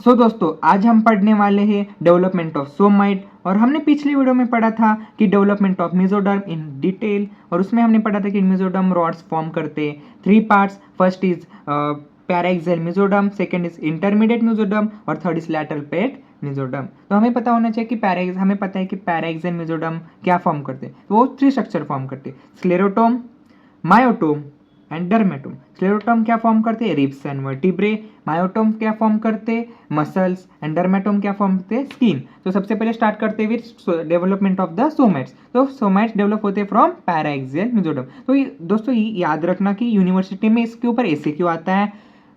दोस्तों आज हम पढ़ने वाले हैं डेवलपमेंट ऑफ सोमाइट। और हमने पिछली वीडियो में पढ़ा था कि development of mesoderm in detail, और उसमें हमने पढ़ा था कि मेसोडर्म रॉड्स फॉर्म करते हैं three parts. First is paraxial mesoderm, second is intermediate mesoderm और third is lateral plate mesoderm. तो हमें पता होना चाहिए कि हमें पता है कि पैराक्सियल मेसोडर्म क्या फॉर्म करते हैं। तो वो थ्री स्ट्रक्चर फॉर्म करते हैं, sclerotome, myotome and dermatome. Sclerotome क्या फॉर्म करते हैं, रिब्स एंड वर्टिब्रे। मायोटोम क्या फॉर्म करते हैं, मसल्स। एंड डर्मेटोम क्या फॉर्म करते हैं, स्किन। तो सबसे पहले स्टार्ट करते हैं विद डेवलपमेंट ऑफ द सोमैट्स। तो सोमैट्स डेवलप होते हैं फ्रॉम पैराक्सियल मेसोडर्म। तो दोस्तों ये याद रखना कि यूनिवर्सिटी में इसके ऊपर एमसीक्यू आता है,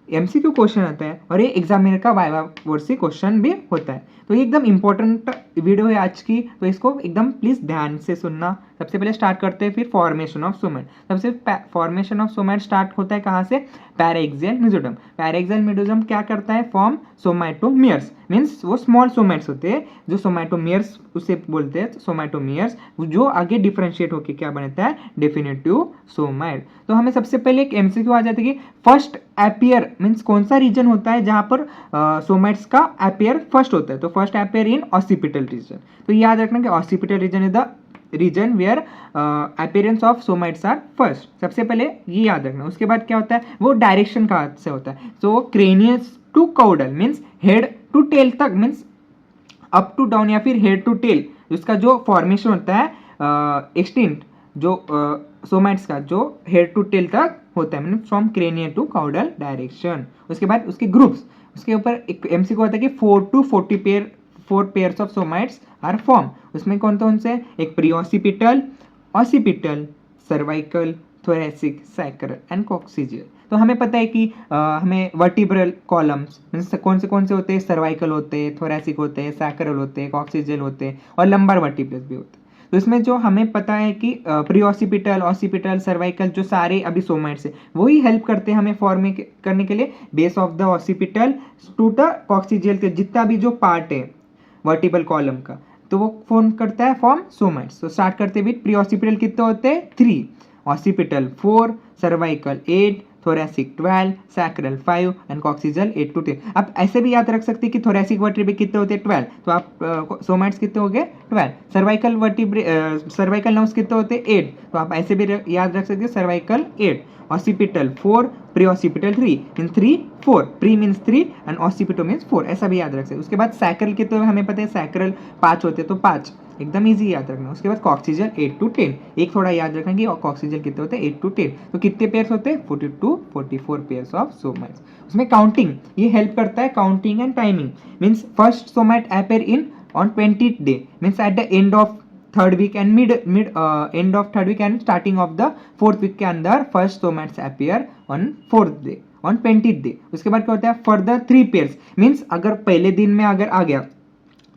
एमसीक्यू क्वेश्चन आता है, और ये एग्जामिनर का वाइवा वर्ड से क्वेश्चन भी होता है। तो ये एकदम इंपॉर्टेंट वीडियो है आज की, तो इसको एकदम प्लीज ध्यान से सुनना। सबसे पहले स्टार्ट करते हैं फिर फॉर्मेशन ऑफ सोमैट। सबसे फॉर्मेशन ऑफ सोमैट स्टार्ट होता है कहाँ से, पैराक्सियल मेसोडर्म। पैराक्सियल मेसोडर्म क्या करता है, फॉर्म सोमैटोमियर्स। मीन्स वो स्मॉल सोमैट्स होते हैं जो सोमैटोमियर्स उसे बोलते हैं, सोमैटोमियर्स, जो आगे डिफरेंशिएट होकर क्या बनता है, डेफिनेटिव सोमैट। तो हमें सबसे पहले एक एमसीक्यू आ जाता है कि फर्स्ट एपियर मीन्स कौन सा रीजन होता है जहां पर सोमैट्स का एपियर फर्स्ट होता है। तो first appear in occipital region. तो याद रखना कि occipital region is the region where appearance of somites are first. सबसे पहले ये याद रखना। उसके बाद क्या होता है, वो डायरेक्शन कहाँ से होता है। तो cranio to caudal means head to tail तक, मीन्स अप टू डाउन या फिर हेड टू टेल, उसका जो फॉर्मेशन होता है एक्सटेंट जो सोमाइट्स का जो हेड टू टेल तक होता है, mean from cranial to caudal direction. उसके बाद उसके ग्रुप्स, उसके ऊपर एक एमसीक्यू होता है कि 4 to 4 pairs of somites are form. उसमें कौन कौन से, एक pre occipital, occipital, cervical, thoracic, sacral and coccygeal. तो हमें पता है कि हमें वर्टिब्रल कॉलम्स मीन्स कौन से होते हैं, सर्वाइकल होते हैं, थोरेसिक होते हैं, सैक्रल होते हैं, कॉक्सिजियल होते हैं, और लंबार वर्टिब्रल्स भी होते हैं। तो इसमें जो हमें पता है कि प्री ऑसिपिटल, ऑसिपिटल, सर्वाइकल जो सारे अभी सोमाइट्स है वही हेल्प करते हैं हमें फॉर्म करने के लिए base of the occipital to the coccygeal के जितना भी जो पार्ट है वर्टिबल कॉलम का, तो वो फॉर्म करता है फॉर्म सोमाइट्स। तो स्टार्ट करते हुए प्री ऑसिपिटल कितने होते हैं, 3, occipital 4, cervical 8, thoracic 12, sacral 5 and coccygeal 8 to 10। आप ऐसे भी याद रख सकते हैं कि थोरेसिक वर्टिब्रे कितने होते हैं, 12। तो आप सोमाइट्स कितने हो गए, 12। सर्वाइकल वर्टिब्रे सर्वाइकल नर्व्स कितने होते हैं, 8। तो आप ऐसे भी याद रख सकते हैं cervical 8, occipital 4, pre occipital 3 mean 3 4, pre means 3 and occipital means 4, ऐसा भी याद रख सकते हैं। उसके बाद सैक्रल कितने हमें पता है, सैक्रल 5 होते हैं, तो 5 एकदम इजी याद रखना। उसके बाद कॉक्सिजियल 8 to 10, एक थोड़ा याद रखना कि कॉक्सिजियल कितने होते हैं, 8 to 10। तो कितने पेयर्स होते हैं, 40 to 44 पेयर्स ऑफ सोमाइट्स। उसमें काउंटिंग ये हेल्प करता है, counting and timing. Means first somite appear in on 20th day, means at the end of third week and mid end of third week and starting of the fourth week के अंदर first somites appear on 4th day, on 20th day. उसके बाद क्या होता है, further 3 pairs, means अगर पहले दिन में अगर आ गया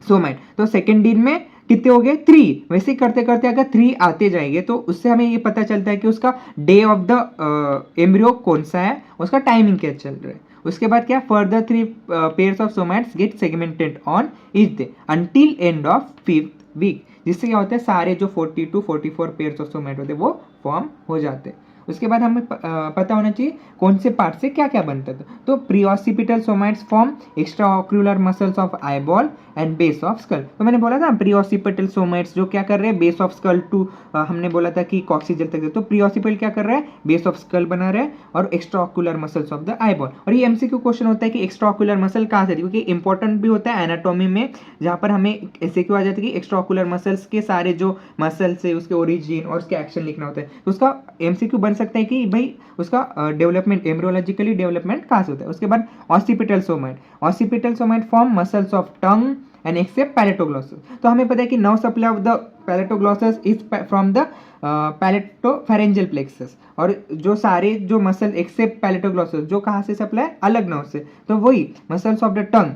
सोमाइट तो सेकेंड दिन में कितने हो गए, 3। वैसे करते करते अगर 3 आते जाएंगे तो उससे हमें ये पता चलता है कि उसका डे ऑफ द एम्ब्रियो कौन सा है, उसका टाइमिंग क्या चल रहा है। उसके बाद क्या, further 3 pairs of somites get segmented on each day until end of 5th week, जिससे क्या होता है सारे जो 40 to 44 पेयर्स ऑफ सोमाइट होते हैं वो फॉर्म हो जाते हैं। उसके बाद हमें पता होना चाहिए कौन से पार्ट से क्या क्या बनता है। तो pre occipital somites form extra ocular muscles of eyeball and base of skull. तो मैंने बोला था प्री ऑसिपिटल सोमाइट्स जो क्या कर रहे हैं, बेस ऑफ स्कल टू हमने बोला था कि कॉक्सिजियल तक। तो प्री ऑसिपिटल क्या कर रहा है, बेस ऑफ स्कल बना रहा है और extra ocular muscles of the eyeball. और ये एमसीक्यू क्वेश्चन होता है कि एक्स्ट्रा ऑक्यूलर मसल कहाँ से, क्योंकि इंपॉर्टेंट भी होता है एनाटॉमी में, जहाँ पर हमें ऐसे क्यों आ जाता है कि एक्स्ट्रा ऑक्यूलर मसल्स के सारे जो मसल्स है उसके ओरिजिन और उसके एक्शन लिखना होता है। तो उसका एमसीक्यू बन सकता है कि भाई उसका डेवलपमेंट एम्ब्रियोलॉजिकली डेवलपमेंट कहाँ से होता है। उसके बाद occipital somite, occipital somite form muscles of tongue and except palatoglossus. तो हमें पता है कि nerve supply of the palatoglossus is from the palatopharyngeal plexus, और जो सारे जो मसल एक्सेप्ट पैलेटोग्लॉसस जो कहाँ से सप्लाई, अलग नर्व से, तो वही muscles of the tongue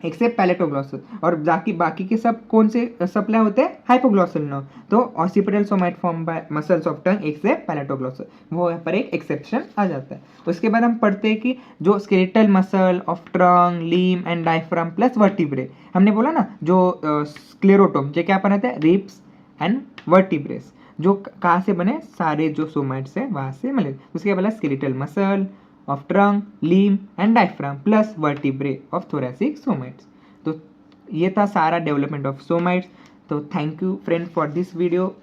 except palatoglossus, और बाकी के सब कौन से सप्लाई होते हैं, हाइपोग्लॉसल नर्व। तो occipital somite form by muscles of tongue except palatoglossus, वो यहाँ पर एक एक्सेप्शन आ जाता है। उसके बाद हम पढ़ते हैं कि जो स्केलेटल मसल ऑफ ट्रंक, लीम एंड डायफ्राम प्लस वर्टिब्रे, हमने बोला ना जो स्क्लेरोटोम जो क्या बनाते हैं, रिब्स एंड वर्टिब्रेस, जो कहाँ से बने, सारे जो सोमाइट्स है वहाँ से मिले। उसके बाद स्केलेटल मसल ऑफ ट्रंक, लीम and diaphragm plus vertebrae of thoracic somites. तो ये था सारा डेवलपमेंट ऑफ सोमाइट्स। तो thank you friend for this video.